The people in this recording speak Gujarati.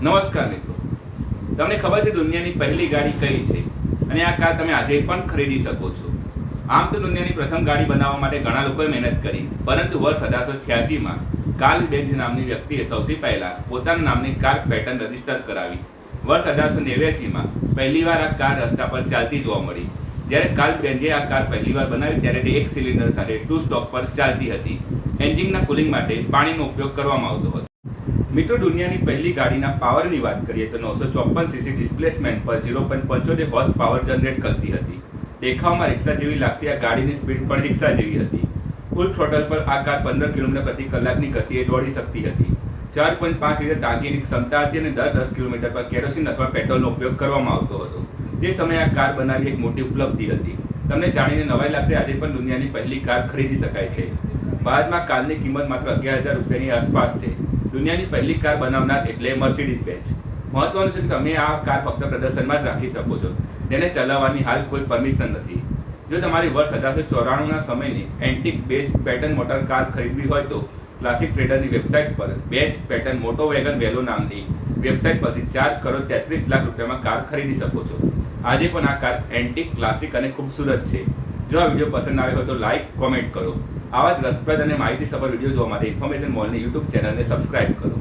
નમસ્કાર મિત્રો, તમને ખબર છે દુનિયાની પહેલી ગાડી કઈ છે અને આ કાર તમે આજે પણ ખરીદી શકો છો. આમ તો દુનિયાની પ્રથમ ગાડી બનાવવા માટે ઘણા લોકોએ મહેનત કરી, પરંતુ વર્ષ 1886માં કાર્લ બેન્ઝ નામની વ્યક્તિએ સૌથી પહેલા પોતાના નામની કાર પેટર્ન રજીસ્ટર કરાવી. વર્ષ 1889માં પહેલીવાર આ કાર રસ્તા પર ચાલતી જોવા મળી. જ્યારે કાર્લ બેન્ઝે આ કાર પહેલીવાર બનાવી ત્યારે તે એક સિલિન્ડર સાથે 2 સ્ટોક પર ચાલતી હતી. એન્જિનના કુલિંગ માટે પાણીનો ઉપયોગ કરવામાં આવતો હતો. મિત્રો, દુનિયાની પહેલી ગાડીના પાવરની વાત કરીએ તો 954 સીસી ડિસ્પ્લેસમેન્ટ પર 0.75 હોર્સ પાવર જનરેટ કરતી હતી. દેખાવમાં રિક્ષા જેવી લાગતી આ ગાડીની સ્પીડ પણ રિક્ષા જેવી હતી. ફૂલ થ્રોટલ પર આ કાર 15 કિલોમીટર પ્રતિ કલાકની ગતિએ દોડી શકતી હતી. 4.5 લીટર ટાંકીની ક્ષમતા હતી અને દર 10 કિલોમીટર પર કેરોસીન અથવા પેટ્રોલનો ઉપયોગ કરવામાં આવતો હતો. તે સમયે આ કાર બનાવવી એક મોટી ઉપલબ્ધિ હતી. તમને જાણીને નવાઈ લાગશે, આજે પણ દુનિયાની પહેલી કાર ખરીદી શકાય છે. ભારતમાં કારની કિંમત માત્ર 11,000 રૂપિયાની આસપાસ છે. દુનિયાની પહેલી કાર બનાવનાર એટલે મર્સિડીઝ બેન્ઝ. મહત્વનું છે કે તમે આ કાર ફક્ત પ્રદર્શનમાં જ રાખી શકો છો. તેને ચલાવવાની હાલ કોઈ પરમિશન નથી. જો તમારી વર્ષ 1894ના સમયની antique Benz pattern motor car ખરીદવી હોય તો ક્લાસિક ટ્રેડરની વેબસાઇટ પર બેન્ઝ પેટર્ન મોટો વેગન વેલો નામની વેબસાઇટ પરથી 4 કરોડ 33 લાખ રૂપિયામાં કાર ખરીદી શકો છો. આજે પણ આ કાર એન્ટિક, ક્લાસિક અને ખૂબસૂરત છે. જો આ વિડીયો પસંદ આવ્યો હોય તો લાઇક, કોમેન્ટ કરો. આવા જ રસપ્રદ અને માહિતીસભર વિડીયો જોવા માટે ઇન્ફોર્મેશન મોલની યુટ્યુબ ચેનલને સબસ્ક્રાઇબ કરો.